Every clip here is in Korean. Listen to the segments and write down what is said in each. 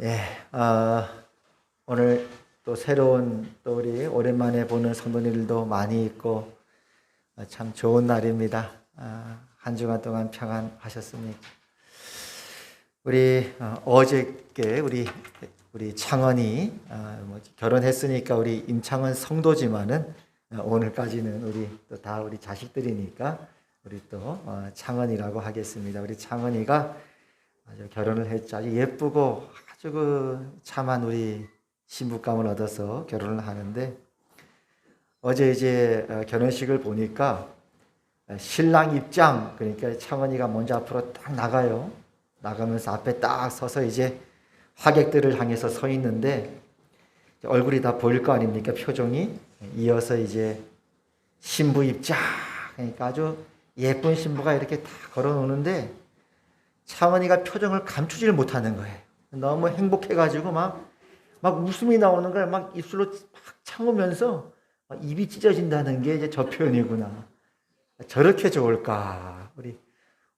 예, 오늘 또 새로운 또 우리 오랜만에 보는 성도님들도 많이 있고 참 좋은 날입니다. 한 주간 동안 평안하셨습니까? 우리 어저께 우리 창원이 결혼했으니까 우리 임창원 성도지만은 오늘까지는 우리 또 다 우리 자식들이니까 우리 또 창원이라고 하겠습니다. 우리 창원이가 아주 결혼을 했죠. 아주 예쁘고 아주 참한 우리 신부감을 얻어서 결혼을 하는데 어제 이제 결혼식을 보니까 신랑 입장, 그러니까 창원이가 먼저 앞으로 딱 나가요. 나가면서 앞에 딱 서서 이제 하객들을 향해서 서 있는데 얼굴이 다 보일 거 아닙니까? 표정이. 이어서 이제 신부 입장, 그러니까 아주 예쁜 신부가 이렇게 다 걸어 놓는데 창원이가 표정을 감추질 못하는 거예요. 너무 행복해가지고 막 웃음이 나오는 걸 막 입술로 막 참으면서 막 입이 찢어진다는 게 이제 저 표현이구나. 저렇게 좋을까. 우리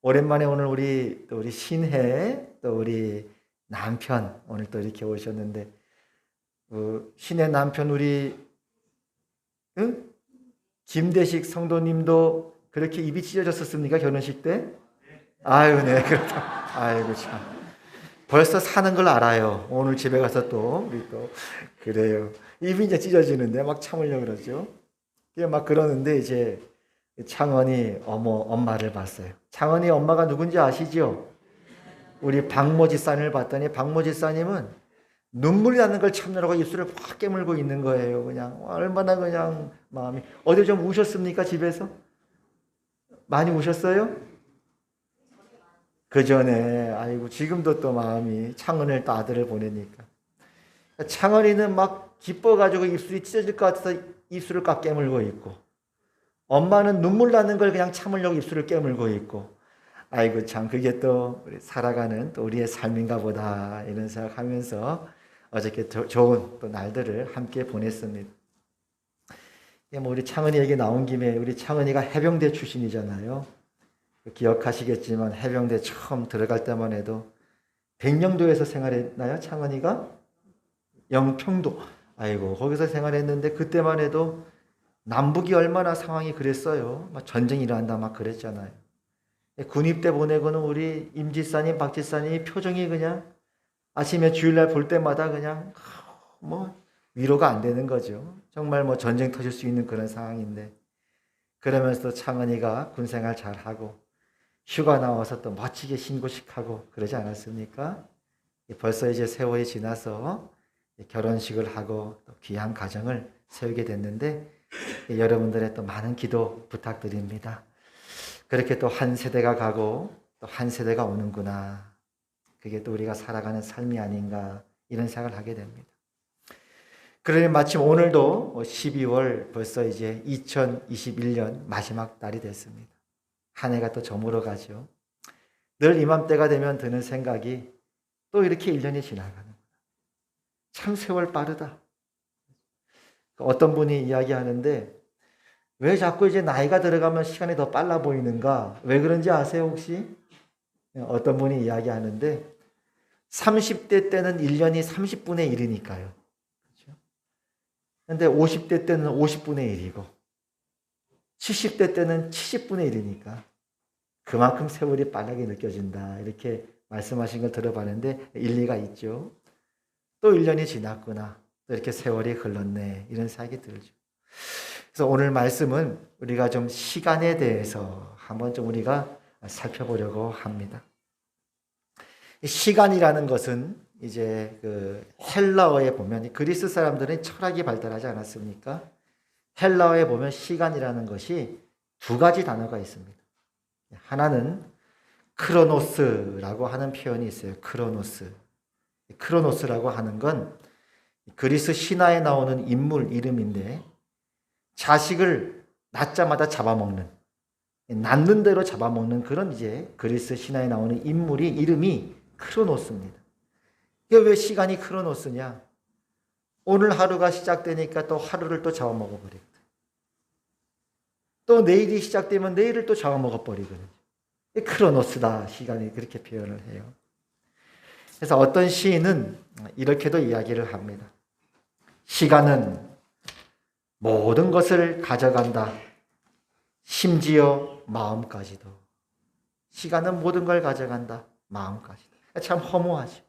오랜만에 오늘 우리 신혜 또 우리 남편 오늘 또 이렇게 오셨는데 신혜 남편 우리 김대식 성도님도 그렇게 입이 찢어졌었습니까? 결혼식 때? 아유, 네, 그렇다. 아이고, 참. 벌써 사는 걸 알아요. 오늘 집에 가서 또, 우리 또, 그래요. 입이 이제 찢어지는데 막 참으려고 그러죠. 막 그러는데 이제 창원이 엄마를 봤어요. 창원이 엄마가 누군지 아시죠? 우리 박모지사님을 봤더니 박모지사님은 눈물이 나는 걸 참느라고 입술을 확 깨물고 있는 거예요. 그냥 얼마나 그냥 마음이. 어디 좀 우셨습니까? 집에서? 많이 우셨어요? 그 전에, 아이고, 지금도 또 마음이, 창원을 또 아들을 보내니까. 창원이는 막 기뻐가지고 입술이 찢어질 것 같아서 입술을 꽉 깨물고 있고, 엄마는 눈물 나는 걸 그냥 참으려고 입술을 깨물고 있고, 아이고, 참, 그게 또 우리 살아가는 또 우리의 삶인가 보다, 이런 생각하면서 어저께 좋은 또 날들을 함께 보냈습니다. 뭐 우리 창원이 얘기 나온 김에 우리 창원이가 해병대 출신이잖아요. 기억하시겠지만 해병대 처음 들어갈 때만 해도 백령도에서 생활했나요? 창원이가? 영평도. 아이고, 거기서 생활했는데 그때만 해도 남북이 얼마나 상황이 그랬어요. 막 전쟁이 일어난다 막 그랬잖아요. 군입대 보내고는 우리 임지사님, 박지사님 표정이 그냥 아침에 주일날 볼 때마다 그냥 뭐 위로가 안 되는 거죠. 정말 뭐 전쟁 터질 수 있는 그런 상황인데 그러면서 창원이가 군생활 잘하고 휴가 나와서 또 멋지게 신고식하고 그러지 않았습니까? 벌써 이제 세월이 지나서 결혼식을 하고 또 귀한 가정을 세우게 됐는데 여러분들의 또 많은 기도 부탁드립니다. 그렇게 또 한 세대가 가고 또 한 세대가 오는구나. 그게 또 우리가 살아가는 삶이 아닌가 이런 생각을 하게 됩니다. 그러니 마침 오늘도 12월 벌써 이제 2021년 마지막 날이 됐습니다. 한 해가 또 저물어 가죠. 늘 이맘때가 되면 드는 생각이 또 이렇게 1년이 지나가는구나. 참 세월 빠르다. 어떤 분이 이야기하는데 왜 자꾸 이제 나이가 들어가면 시간이 더 빨라 보이는가? 왜 그런지 아세요 혹시? 어떤 분이 이야기하는데 30대 때는 1년이 30분의 1이니까요. 그렇죠? 근데 50대 때는 50분의 1이고 70대 때는 70분의 1이니까 그만큼 세월이 빠르게 느껴진다. 이렇게 말씀하신 걸 들어봤는데 일리가 있죠. 또 1년이 지났구나. 또 이렇게 세월이 흘렀네. 이런 생각이 들죠. 그래서 오늘 말씀은 우리가 좀 시간에 대해서 한번 좀 우리가 살펴보려고 합니다. 시간이라는 것은 이제 그 헬라어에 보면 그리스 사람들은 철학이 발달하지 않았습니까? 헬라어에 보면 시간이라는 것이 두 가지 단어가 있습니다. 하나는 크로노스라고 하는 표현이 있어요. 크로노스. 크로노스라고 하는 건 그리스 신화에 나오는 인물 이름인데 자식을 낳자마자 잡아먹는, 낳는 대로 잡아먹는 그런 이제 그리스 신화에 나오는 인물이 이름이 크로노스입니다. 이게 왜 시간이 크로노스냐? 오늘 하루가 시작되니까 또 하루를 또 잡아먹어 버리거든. 또 내일이 시작되면 내일을 또 잡아먹어 버리거든요. 크로노스다. 시간이 그렇게 표현을 해요. 그래서 어떤 시인은 이렇게도 이야기를 합니다. 시간은 모든 것을 가져간다. 심지어 마음까지도. 시간은 모든 걸 가져간다. 마음까지도. 참 허무하죠.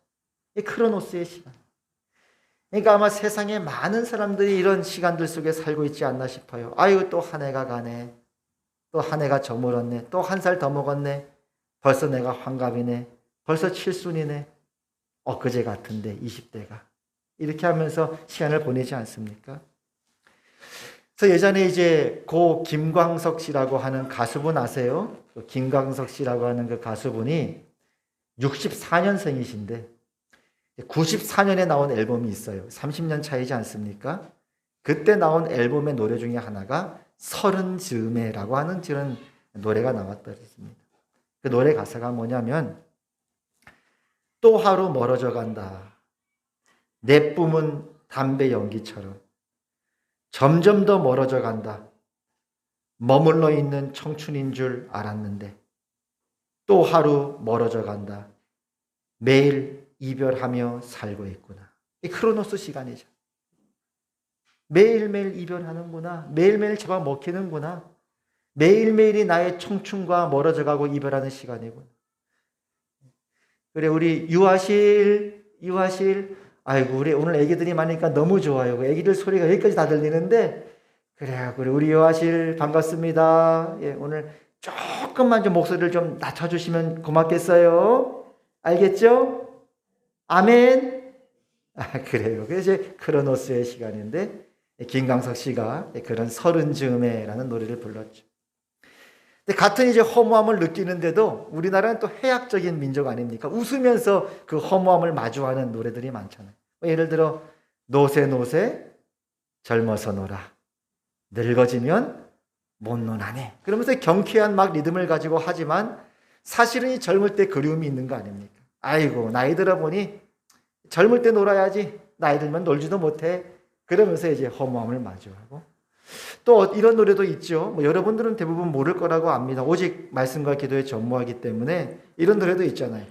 이 크로노스의 시간. 그러니까 아마 세상에 많은 사람들이 이런 시간들 속에 살고 있지 않나 싶어요. 아유, 또 한 해가 가네. 또 한 해가 저물었네. 또 한 살 더 먹었네. 벌써 내가 환갑이네. 벌써 칠순이네. 엊그제 같은데 20대가. 이렇게 하면서 시간을 보내지 않습니까? 그래서 예전에 이제 고 김광석 씨라고 하는 가수분 아세요? 김광석 씨라고 하는 그 가수분이 64년생이신데 94년에 나온 앨범이 있어요. 30년 차이지 않습니까? 그때 나온 앨범의 노래 중에 하나가 서른 즈음에라고 하는 그런 노래가 나왔더랬습니다. 그 노래 가사가 뭐냐면 또 하루 멀어져 간다. 내 뿜은 담배 연기처럼 점점 더 멀어져 간다. 머물러 있는 청춘인 줄 알았는데 또 하루 멀어져 간다. 매일 이별하며 살고 있구나. 이 크로노스 시간이죠. 매일매일 이별하는구나. 매일매일 잡아먹히는구나. 매일매일이 나의 청춘과 멀어져 가고 이별하는 시간이구나. 그래, 우리 유아실. 아이고, 우리 오늘 애기들이 많으니까 너무 좋아요. 애기들 소리가 여기까지 다 들리는데, 그래, 우리 유아실 반갑습니다. 예, 오늘 조금만 좀 목소리를 좀 낮춰주시면 고맙겠어요. 알겠죠? 아멘. 그래요. 그게 이제 크로노스의 시간인데, 김광석 씨가 그런 서른 즈음에라는 노래를 불렀죠. 근데 같은 이제 허무함을 느끼는데도 우리나라는 또 해학적인 민족 아닙니까? 웃으면서 그 허무함을 마주하는 노래들이 많잖아요. 예를 들어 노세 젊어서 놀아 늙어지면 못 노나네. 그러면서 경쾌한 막 리듬을 가지고 하지만 사실은 이 젊을 때 그리움이 있는 거 아닙니까? 아이고, 나이 들어 보니 젊을 때 놀아야지. 나이 들면 놀지도 못해. 그러면서 이제 허무함을 마주하고. 또 이런 노래도 있죠. 여러분들은 대부분 모를 거라고 압니다. 오직 말씀과 기도에 전무하기 때문에 이런 노래도 있잖아요.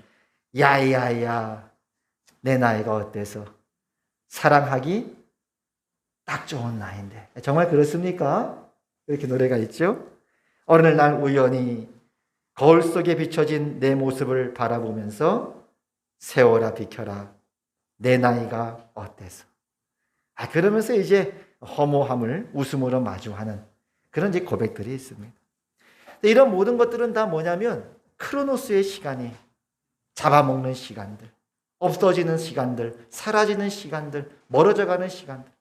야야야, 내 나이가 어때서 사랑하기 딱 좋은 나이인데. 정말 그렇습니까? 이렇게 노래가 있죠. 어느 날 우연히 거울 속에 비춰진 내 모습을 바라보면서 세월아 비켜라, 내 나이가 어때서. 그러면서 이제 허무함을 웃음으로 마주하는 그런 이제 고백들이 있습니다. 이런 모든 것들은 다 뭐냐면 크로노스의 시간이 잡아먹는 시간들, 없어지는 시간들, 사라지는 시간들, 멀어져가는 시간들.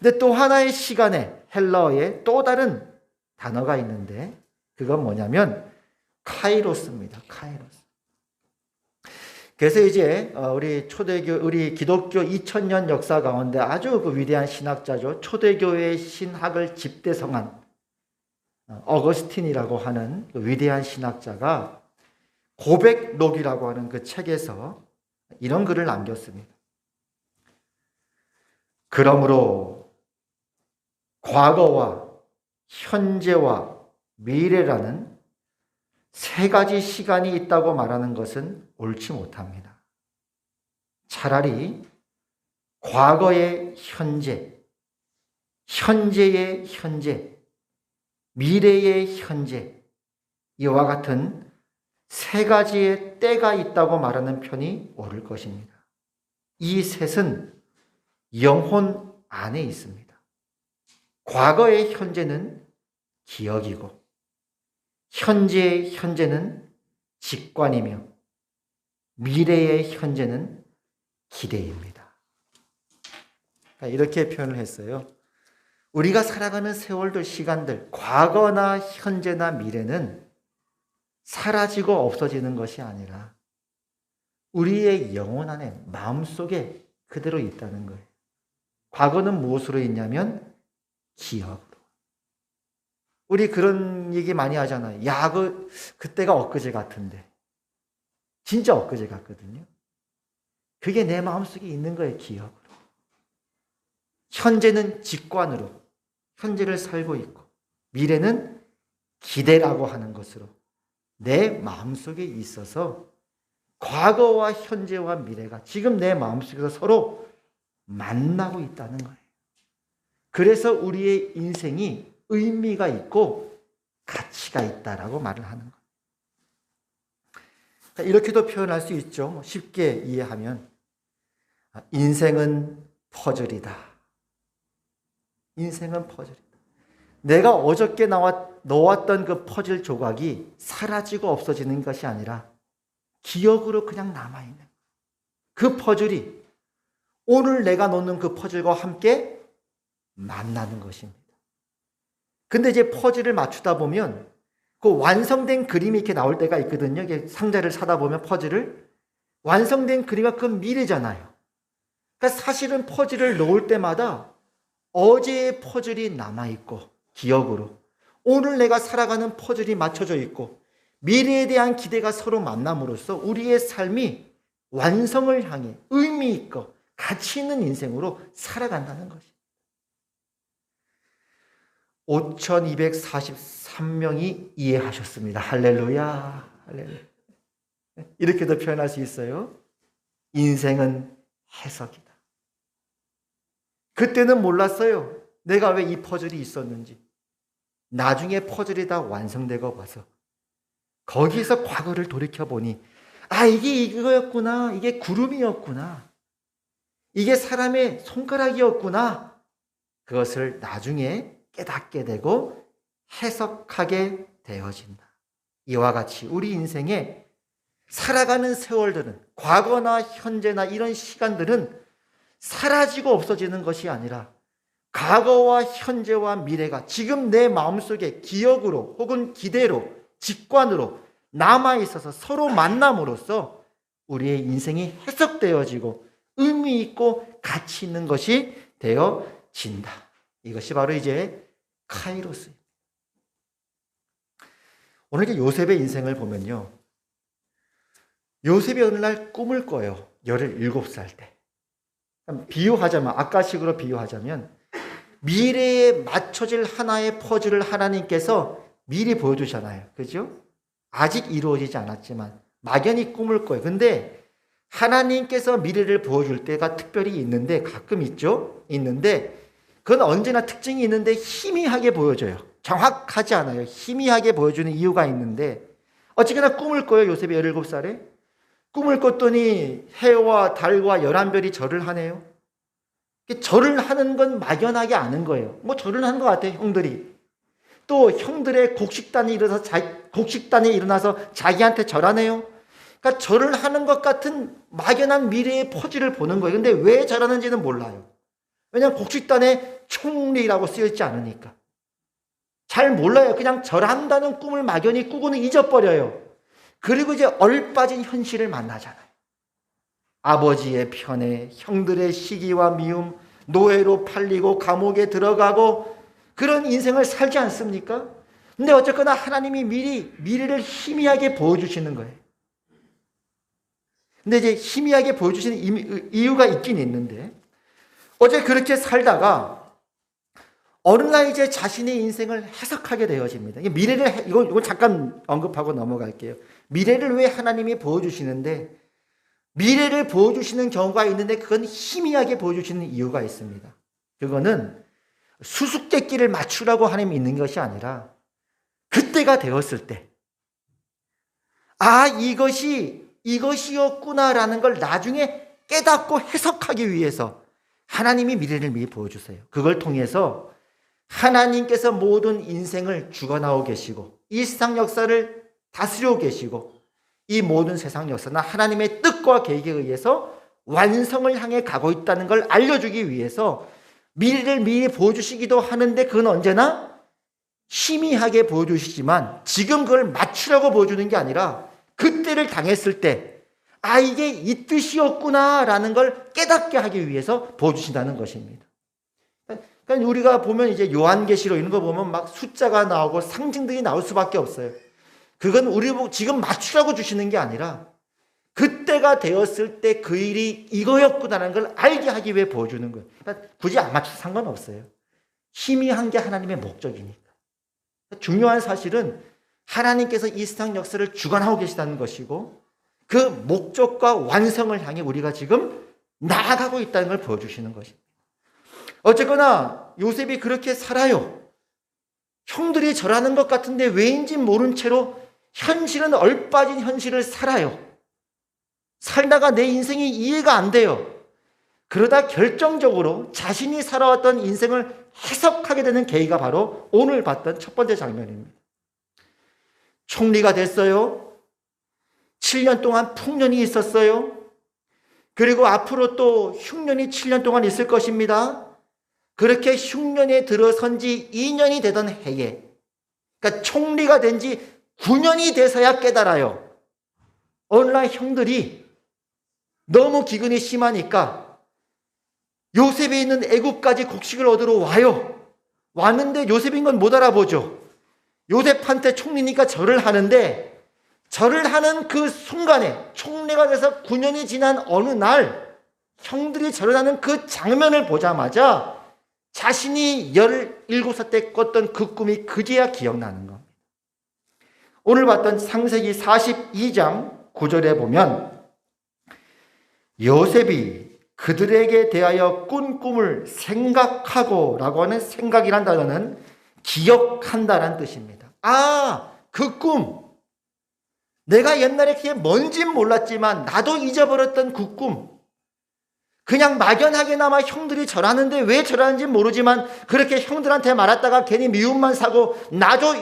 근데 또 하나의 시간에 헬라어에 또 다른 단어가 있는데 그건 뭐냐면 카이로스입니다. 카이로스. 그래서 이제 우리 기독교 2000년 역사 가운데 아주 그 위대한 신학자죠. 초대교회의 신학을 집대성한 어거스틴이라고 하는 그 위대한 신학자가 고백록이라고 하는 그 책에서 이런 글을 남겼습니다. 그러므로 과거와 현재와 미래라는 세 가지 시간이 있다고 말하는 것은 옳지 못합니다. 차라리 과거의 현재, 현재의 현재, 미래의 현재, 이와 같은 세 가지의 때가 있다고 말하는 편이 옳을 것입니다. 이 셋은 영혼 안에 있습니다. 과거의 현재는 기억이고, 현재의 현재는 직관이며, 미래의 현재는 기대입니다. 이렇게 표현을 했어요. 우리가 살아가는 세월들, 시간들, 과거나 현재나 미래는 사라지고 없어지는 것이 아니라 우리의 영혼 안에, 마음속에 그대로 있다는 거예요. 과거는 무엇으로 있냐면 기억으로. 우리 그런 얘기 많이 하잖아요. 야, 그때가 엊그제 같은데. 진짜 엊그제 같거든요. 그게 내 마음속에 있는 거예요, 기억으로. 현재는 직관으로, 현재를 살고 있고, 미래는 기대라고 하는 것으로 내 마음속에 있어서 과거와 현재와 미래가 지금 내 마음속에서 서로 만나고 있다는 거예요. 그래서 우리의 인생이 의미가 있고 가치가 있다라고 말을 하는 거예요. 이렇게도 표현할 수 있죠. 쉽게 이해하면 인생은 퍼즐이다. 인생은 퍼즐이다. 내가 어저께 넣었던 그 퍼즐 조각이 사라지고 없어지는 것이 아니라 기억으로 그냥 남아있는 그 퍼즐이 오늘 내가 놓는 그 퍼즐과 함께 만나는 것입니다. 근데 이제 퍼즐을 맞추다 보면 그 완성된 그림이 이렇게 나올 때가 있거든요. 이게 상자를 사다 보면 퍼즐을 완성된 그림이 그 미래잖아요. 그러니까 사실은 퍼즐을 놓을 때마다 어제의 퍼즐이 남아있고 기억으로 오늘 내가 살아가는 퍼즐이 맞춰져 있고 미래에 대한 기대가 서로 만남으로써 우리의 삶이 완성을 향해 의미 있고 가치 있는 인생으로 살아간다는 것입니다. 5,243명이 이해하셨습니다. 할렐루야. 할렐루야. 이렇게도 표현할 수 있어요. 인생은 해석이다. 그때는 몰랐어요. 내가 왜 이 퍼즐이 있었는지. 나중에 퍼즐이 다 완성되고 봐서 거기서 과거를 돌이켜보니 이게 이거였구나. 이게 구름이었구나. 이게 사람의 손가락이었구나. 그것을 나중에 깨닫게 되고 해석하게 되어진다. 이와 같이 우리 인생에 살아가는 세월들은 과거나 현재나 이런 시간들은 사라지고 없어지는 것이 아니라 과거와 현재와 미래가 지금 내 마음속에 기억으로 혹은 기대로 직관으로 남아있어서 서로 만남으로써 우리의 인생이 해석되어지고 의미 있고 가치 있는 것이 되어진다. 이것이 바로 이제 카이로스입니다. 오늘 이제 요셉의 인생을 보면요. 요셉이 어느 날 꿈을 꿔요. 17살 때. 비유하자면, 아까식으로 비유하자면 미래에 맞춰질 하나의 퍼즐을 하나님께서 미리 보여주잖아요. 그죠? 아직 이루어지지 않았지만 막연히 꿈을 꿔요. 근데 하나님께서 미래를 보여줄 때가 특별히 있는데 가끔 있죠? 있는데 그건 언제나 특징이 있는데 희미하게 보여줘요. 정확하지 않아요. 희미하게 보여주는 이유가 있는데 어쨌거나 꿈을 꿔요. 요셉이 17살에. 꿈을 꿨더니 해와 달과 11별이 절을 하네요. 절을 하는 건 막연하게 아는 거예요. 뭐 절을 하는 것 같아요. 형들이. 또 형들의 곡식단이 일어나서 자기한테 절하네요. 그러니까 절을 하는 것 같은 막연한 미래의 퍼즐을 보는 거예요. 근데 왜 절하는지는 몰라요. 왜냐하면 곡식단에 총리라고 쓰여있지 않으니까. 잘 몰라요. 그냥 절한다는 꿈을 막연히 꾸고는 잊어버려요. 그리고 이제 얼빠진 현실을 만나잖아요. 아버지의 편애, 형들의 시기와 미움, 노예로 팔리고 감옥에 들어가고 그런 인생을 살지 않습니까? 근데 어쨌거나 하나님이 미래를 희미하게 보여주시는 거예요. 근데 이제 희미하게 보여주시는 이유가 있긴 있는데 어제 그렇게 살다가 어느 날 이제 자신의 인생을 해석하게 되어집니다. 이걸 잠깐 언급하고 넘어갈게요. 미래를 왜 하나님이 보여주시는데 미래를 보여주시는 경우가 있는데 그건 희미하게 보여주시는 이유가 있습니다. 그거는 수수께끼를 맞추라고 하나님이 있는 것이 아니라 그때가 되었을 때 이것이었구나라는 걸 나중에 깨닫고 해석하기 위해서 하나님이 미래를 미리 보여주세요. 그걸 통해서 하나님께서 모든 인생을 주관하고 계시고 이 세상 역사를 다스리고 계시고 이 모든 세상 역사는 하나님의 뜻과 계획에 의해서 완성을 향해 가고 있다는 걸 알려주기 위해서 미래를 미리 보여주시기도 하는데 그건 언제나 희미하게 보여주시지만 지금 그걸 맞추려고 보여주는 게 아니라 그때를 당했을 때 이게 이 뜻이었구나라는 걸 깨닫게 하기 위해서 보여주신다는 것입니다. 그러니까 우리가 보면 이제 요한계시록 이런 거 보면 막 숫자가 나오고 상징들이 나올 수밖에 없어요. 그건 우리 보고 지금 맞추라고 주시는 게 아니라 그때가 되었을 때 그 일이 이거였구나라는 걸 알게 하기 위해 보여주는 거예요. 그러니까 굳이 안 맞춰도 상관없어요. 희미한 게 하나님의 목적이니까. 중요한 사실은 하나님께서 이 세상 역사를 주관하고 계시다는 것이고 그 목적과 완성을 향해 우리가 지금 나아가고 있다는 걸 보여주시는 것입니다. 어쨌거나 요셉이 그렇게 살아요. 형들이 절하는 것 같은데 왜인지 모른 채로 현실은 얼빠진 현실을 살아요. 살다가 내 인생이 이해가 안 돼요. 그러다 결정적으로 자신이 살아왔던 인생을 해석하게 되는 계기가 바로 오늘 봤던 첫 번째 장면입니다. 총리가 됐어요. 7년 동안 풍년이 있었어요. 그리고 앞으로 또 흉년이 7년 동안 있을 것입니다. 그렇게 흉년에 들어선 지 2년이 되던 해에, 그러니까 총리가 된 지 9년이 돼서야 깨달아요. 어느 날 형들이 너무 기근이 심하니까 요셉이 있는 애굽까지 곡식을 얻으러 와요. 왔는데 요셉인 건 못 알아보죠. 요셉한테 총리니까 절을 하는데, 절을 하는 그 순간에 총리가 돼서 9년이 지난 어느 날 형들이 절을 하는 그 장면을 보자마자 자신이 17살 때 꿨던 그 꿈이 그제야 기억나는 겁니다. 오늘 봤던 창세기 42장 9절에 보면 요셉이 그들에게 대하여 꾼 꿈을 생각하고 라고 하는 생각이란 단어는 기억한다는 뜻입니다. 그 꿈. 내가 옛날에 그게 뭔진 몰랐지만 나도 잊어버렸던 그 꿈. 그냥 막연하게나마 형들이 절하는데 왜 절하는지 모르지만 그렇게 형들한테 말했다가 괜히 미움만 사고 나도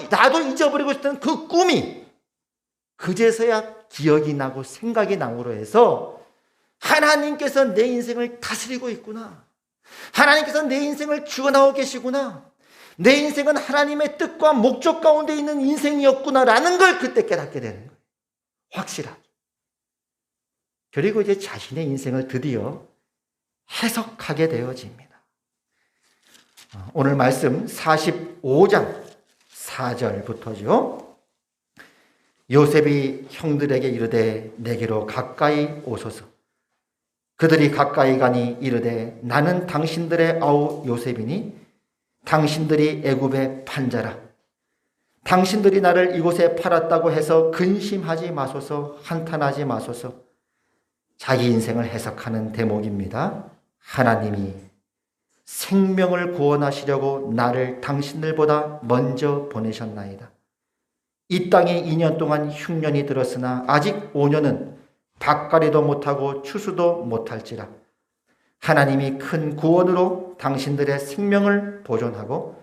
잊어버리고 있었던 그 꿈이 그제서야 기억이 나고 생각이 나므로 해서 하나님께서 내 인생을 다스리고 있구나. 하나님께서 내 인생을 주관하고 계시구나. 내 인생은 하나님의 뜻과 목적 가운데 있는 인생이었구나라는 걸 그때 깨닫게 되는 거예요. 확실하게. 그리고 이제 자신의 인생을 드디어 해석하게 되어집니다. 오늘 말씀 45장 4절부터죠. 요셉이 형들에게 이르되 내게로 가까이 오소서. 그들이 가까이 가니 이르되 나는 당신들의 아우 요셉이니 당신들이 애굽의 판자라. 당신들이 나를 이곳에 팔았다고 해서 근심하지 마소서, 한탄하지 마소서. 자기 인생을 해석하는 대목입니다. 하나님이 생명을 구원하시려고 나를 당신들보다 먼저 보내셨나이다. 이 땅에 2년 동안 흉년이 들었으나 아직 5년은 밭갈이도 못하고 추수도 못할지라. 하나님이 큰 구원으로 당신들의 생명을 보존하고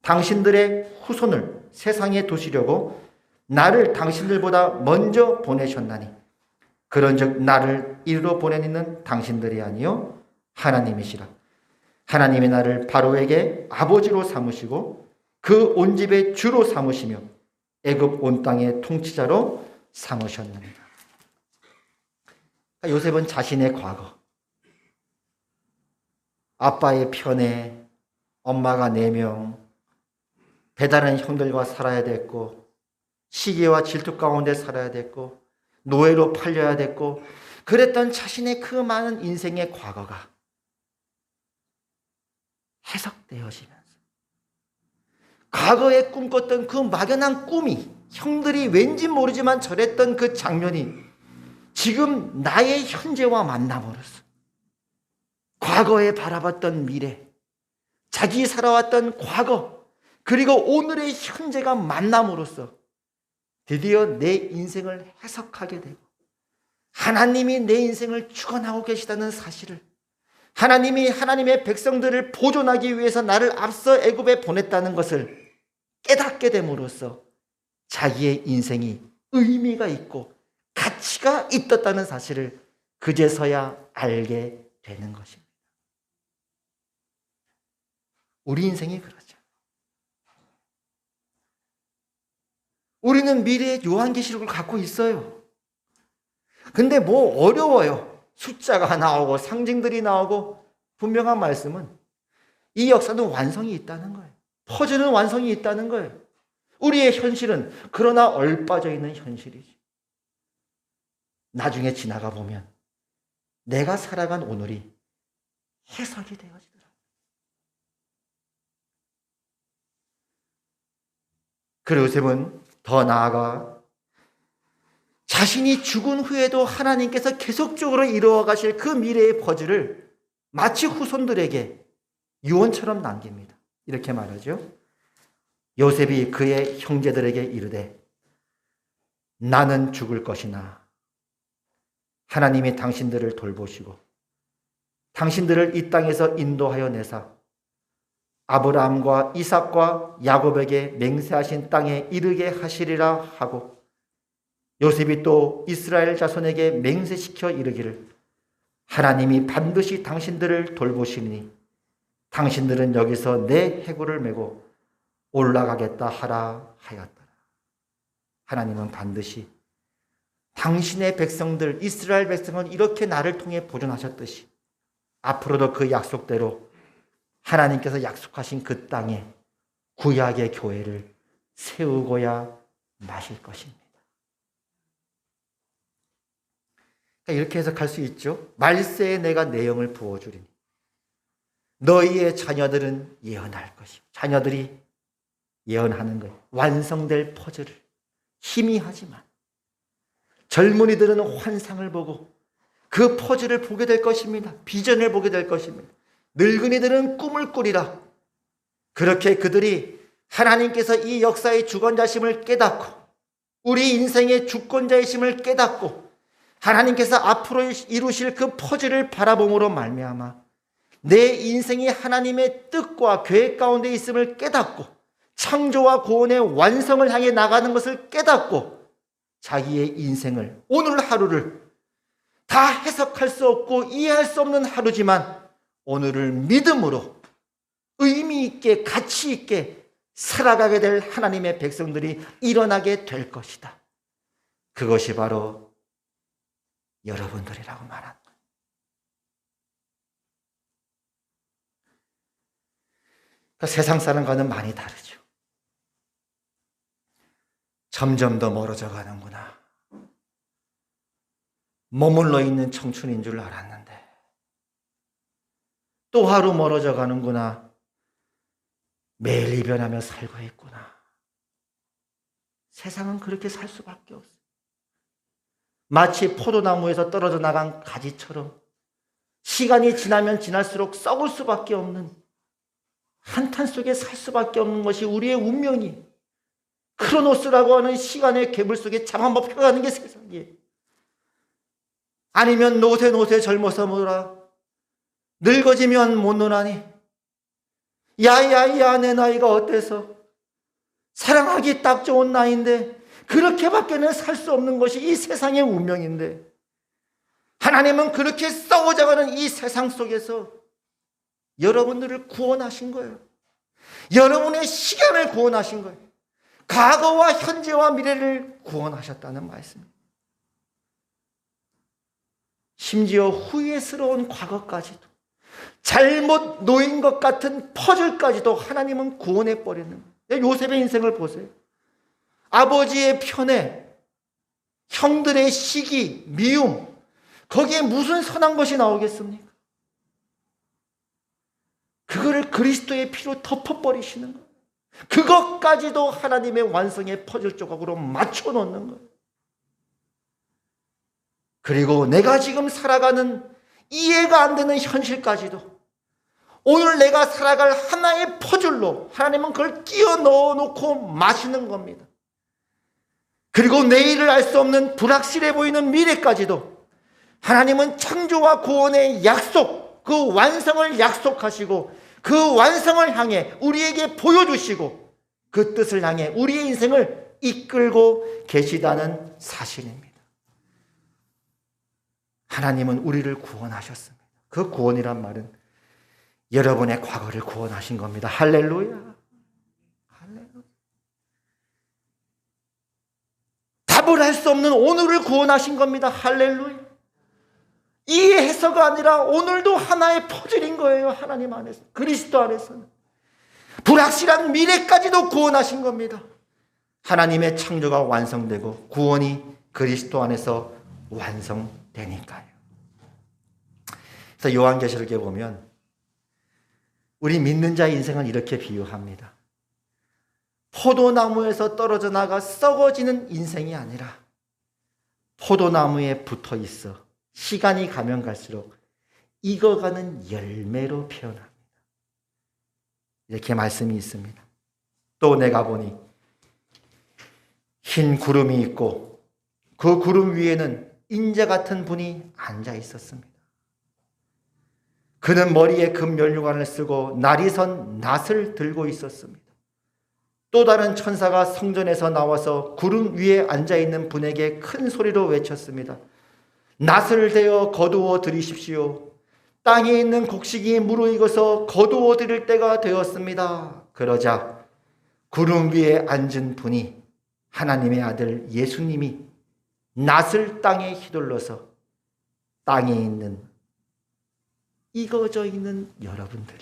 당신들의 후손을 세상에 두시려고 나를 당신들보다 먼저 보내셨나니 그런즉 나를 이리로 보내는 당신들이 아니요 하나님이시라. 하나님이 나를 바로에게 아버지로 삼으시고 그 온 집의 주로 삼으시며 애굽 온 땅의 통치자로 삼으셨느니라. 요셉은 자신의 과거, 아빠의 편애, 엄마가 4명, 배다른 형들과 살아야 됐고 시기와 질투 가운데 살아야 됐고 노예로 팔려야 됐고 그랬던 자신의 그 많은 인생의 과거가 해석되어지면서 과거에 꿈꿨던 그 막연한 꿈이 형들이 왠지 모르지만 저랬던 그 장면이 지금 나의 현재와 만남으로써 과거에 바라봤던 미래, 자기 살아왔던 과거, 그리고 오늘의 현재가 만남으로써 드디어 내 인생을 해석하게 되고 하나님이 내 인생을 주관하고 계시다는 사실을, 하나님이 하나님의 백성들을 보존하기 위해서 나를 앞서 애굽에 보냈다는 것을 깨닫게 됨으로써 자기의 인생이 의미가 있고 가치가 있었다는 사실을 그제서야 알게 되는 것입니다. 우리 인생이 그렇죠. 우리는 미래의 요한계시록을 갖고 있어요. 근데 뭐 어려워요. 숫자가 나오고 상징들이 나오고 분명한 말씀은 이 역사는 완성이 있다는 거예요. 퍼즐은 완성이 있다는 거예요. 우리의 현실은 그러나 얼빠져 있는 현실이지. 나중에 지나가 보면 내가 살아간 오늘이 해석이 되어지더라고요. 그리고 요셉은 더 나아가 자신이 죽은 후에도 하나님께서 계속적으로 이루어 가실 그 미래의 퍼즐을 마치 후손들에게 유언처럼 남깁니다. 이렇게 말하죠. 요셉이 그의 형제들에게 이르되 나는 죽을 것이나 하나님이 당신들을 돌보시고 당신들을 이 땅에서 인도하여 내사 아브라함과 이삭과 야곱에게 맹세하신 땅에 이르게 하시리라 하고 요셉이 또 이스라엘 자손에게 맹세시켜 이르기를 하나님이 반드시 당신들을 돌보시니 당신들은 여기서 내 해구를 메고 올라가겠다 하라 하였더라. 하나님은 반드시 당신의 백성들 이스라엘 백성은 이렇게 나를 통해 보존하셨듯이 앞으로도 그 약속대로 하나님께서 약속하신 그 땅에 구약의 교회를 세우고야 마실 것입니다. 이렇게 해석할 수 있죠. 말세에 내가 내 영을 부어주리니 너희의 자녀들은 예언할 것이고 자녀들이 예언하는 거예요. 완성될 퍼즐을 희미하지만 젊은이들은 환상을 보고 그 퍼즐을 보게 될 것입니다. 비전을 보게 될 것입니다. 늙은이들은 꿈을 꾸리라. 그렇게 그들이 하나님께서 이 역사의 주권자심을 깨닫고 우리 인생의 주권자이심을 깨닫고 하나님께서 앞으로 이루실 그 퍼즐을 바라봄으로 말미암아 내 인생이 하나님의 뜻과 계획 가운데 있음을 깨닫고 창조와 구원의 완성을 향해 나가는 것을 깨닫고 자기의 인생을 오늘 하루를 다 해석할 수 없고 이해할 수 없는 하루지만 오늘을 믿음으로 의미 있게 가치 있게 살아가게 될 하나님의 백성들이 일어나게 될 것이다. 그것이 바로 여러분들이라고 말합니다. 그러니까 세상 사람과는 많이 다르죠. 점점 더 멀어져 가는구나. 머물러 있는 청춘인 줄 알았는데 또 하루 멀어져 가는구나. 매일 이변하며 살고 있구나. 세상은 그렇게 살 수밖에 없어요. 마치 포도나무에서 떨어져 나간 가지처럼 시간이 지나면 지날수록 썩을 수밖에 없는 한탄 속에 살 수밖에 없는 것이 우리의 운명이 크로노스라고 하는 시간의 괴물 속에 잡아먹혀가는 게 세상이에요. 아니면 노새 젊어서 뭐라 늙어지면 못 노나니 야야야 내 나이가 어때서 사랑하기 딱 좋은 나이인데 그렇게밖에는 살 수 없는 것이 이 세상의 운명인데 하나님은 그렇게 썩어져가는 이 세상 속에서 여러분들을 구원하신 거예요. 여러분의 시간을 구원하신 거예요. 과거와 현재와 미래를 구원하셨다는 말씀입니다. 심지어 후회스러운 과거까지도 잘못 놓인 것 같은 퍼즐까지도 하나님은 구원해 버리는 거예요. 요셉의 인생을 보세요. 아버지의 편애, 형들의 시기, 미움, 거기에 무슨 선한 것이 나오겠습니까? 그거를 그리스도의 피로 덮어버리시는 거예요. 그것까지도 하나님의 완성의 퍼즐 조각으로 맞춰놓는 거예요. 그리고 내가 지금 살아가는 이해가 안 되는 현실까지도 오늘 내가 살아갈 하나의 퍼즐로 하나님은 그걸 끼워 넣어놓고 마시는 겁니다. 그리고 내일을 알 수 없는 불확실해 보이는 미래까지도 하나님은 창조와 구원의 약속, 그 완성을 약속하시고 그 완성을 향해 우리에게 보여주시고 그 뜻을 향해 우리의 인생을 이끌고 계시다는 사실입니다. 하나님은 우리를 구원하셨습니다. 그 구원이란 말은 여러분의 과거를 구원하신 겁니다. 할렐루야. 할렐루야. 답을 할 수 없는 오늘을 구원하신 겁니다. 할렐루야. 이해해서가 아니라 오늘도 하나의 퍼즐인 거예요. 하나님 안에서, 그리스도 안에서는. 불확실한 미래까지도 구원하신 겁니다. 하나님의 창조가 완성되고 구원이 그리스도 안에서 완성되니까요. 그래서 요한계시록에 보면 우리 믿는 자의 인생은 이렇게 비유합니다. 포도나무에서 떨어져 나가 썩어지는 인생이 아니라 포도나무에 붙어 있어 시간이 가면 갈수록 익어가는 열매로 표현합니다. 이렇게 말씀이 있습니다. 또 내가 보니 흰 구름이 있고 그 구름 위에는 인자 같은 분이 앉아 있었습니다. 그는 머리에 금면류관을 쓰고 날이 선 낫을 들고 있었습니다. 또 다른 천사가 성전에서 나와서 구름 위에 앉아있는 분에게 큰 소리로 외쳤습니다. 낫을 대어 거두어 들이십시오. 땅에 있는 곡식이 무르익어서 거두어 들일 때가 되었습니다. 그러자 구름 위에 앉은 분이 하나님의 아들 예수님이 낫을 땅에 휘둘러서 땅에 있는 익어져 있는 여러분들을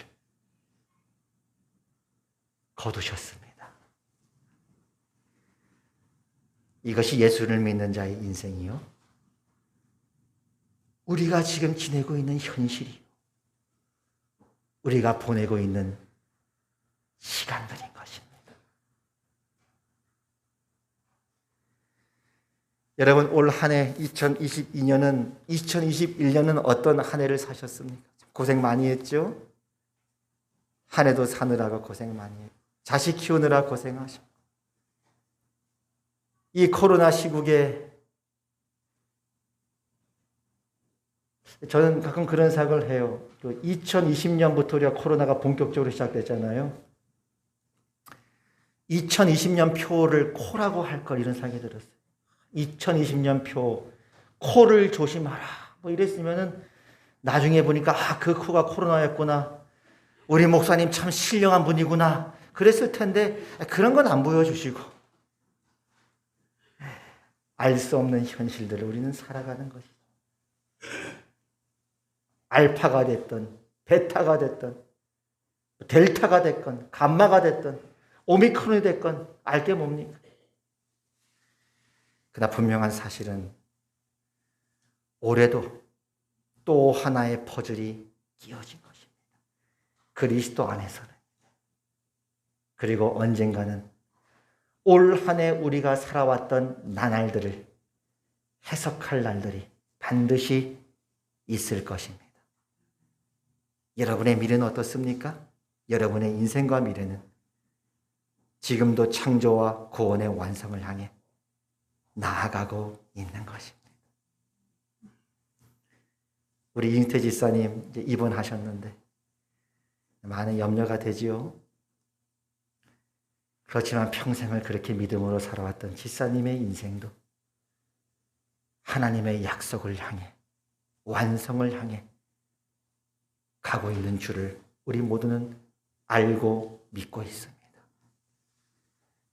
거두셨습니다. 이것이 예수를 믿는 자의 인생이요. 우리가 지금 지내고 있는 현실이요. 우리가 보내고 있는 시간들인 것입니다. 여러분, 올 한 해 2021년은 어떤 한 해를 사셨습니까? 고생 많이 했죠? 한 해도 사느라고 고생 많이 했죠. 자식 키우느라 고생하셨고. 이 코로나 시국에 저는 가끔 그런 생각을 해요. 2020년부터 우리가 코로나가 본격적으로 시작됐잖아요. 2020년 표를 코라고 할 걸 이런 생각이 들었어요. 2020년 표, 코를 조심하라. 뭐 이랬으면은 나중에 보니까 그 코가 코로나였구나. 우리 목사님 참 신령한 분이구나. 그랬을 텐데 그런 건 안 보여주시고 알 수 없는 현실들을 우리는 살아가는 것이죠. 알파가 됐든 베타가 됐든 델타가 됐건 감마가 됐든 오미크론이 됐건 알 게 뭡니까? 그러나 분명한 사실은 올해도 또 하나의 퍼즐이 끼어진 것입니다. 그리스도 안에서는. 그리고 언젠가는 올 한 해 우리가 살아왔던 나날들을 해석할 날들이 반드시 있을 것입니다. 여러분의 미래는 어떻습니까? 여러분의 인생과 미래는 지금도 창조와 구원의 완성을 향해 나아가고 있는 것입니다. 우리 이인태 집사님 이제 입원하셨는데 많은 염려가 되지요. 그렇지만 평생을 그렇게 믿음으로 살아왔던 집사님의 인생도 하나님의 약속을 향해 완성을 향해 가고 있는 줄을 우리 모두는 알고 믿고 있습니다.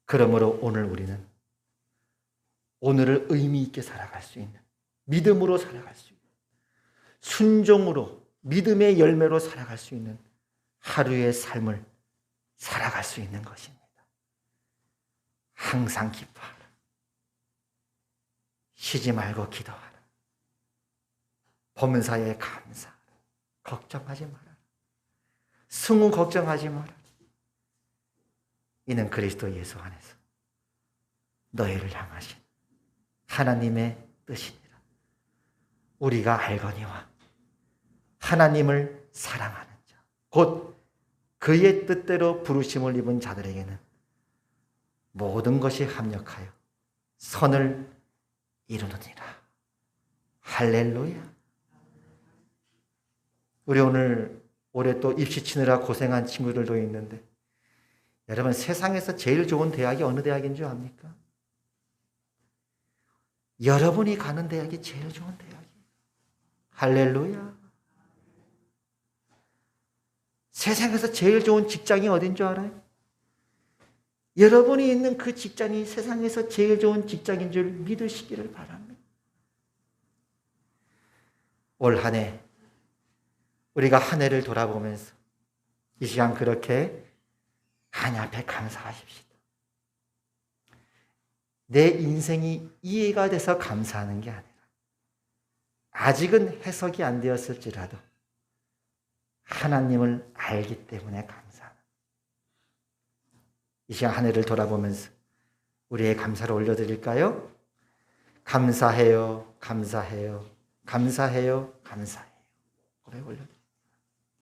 그러므로 오늘 우리는 오늘을 의미 있게 살아갈 수 있는, 믿음으로 살아갈 수 있는, 순종으로 믿음의 열매로 살아갈 수 있는 하루의 삶을 살아갈 수 있는 것입니다. 항상 기뻐하라. 쉬지 말고 기도하라. 범사에 감사하라. 걱정하지 마라. 승우 걱정하지 마라. 이는 그리스도 예수 안에서 너희를 향하신 하나님의 뜻이니라. 우리가 알거니와 하나님을 사랑하는 자, 곧 그의 뜻대로 부르심을 입은 자들에게는 모든 것이 합력하여 선을 이루느니라. 할렐루야. 우리 오늘 올해 또 입시 치느라 고생한 친구들도 있는데 여러분, 세상에서 제일 좋은 대학이 어느 대학인 줄 압니까? 여러분이 가는 대학이 제일 좋은 대학이에요. 할렐루야. 세상에서 제일 좋은 직장이 어딘 줄 알아요? 여러분이 있는 그 직장이 세상에서 제일 좋은 직장인 줄 믿으시기를 바랍니다. 올 한 해 우리가 한 해를 돌아보면서 이 시간 그렇게 하나님 앞에 감사하십시다. 내 인생이 이해가 돼서 감사하는 게 아니라 아직은 해석이 안 되었을지라도 하나님을 알기 때문에 감사하는, 이 시간 한 해를 돌아보면서 우리의 감사를 올려드릴까요? 감사해요, 감사해요, 감사해요, 감사해요. 고백 올려드립니다.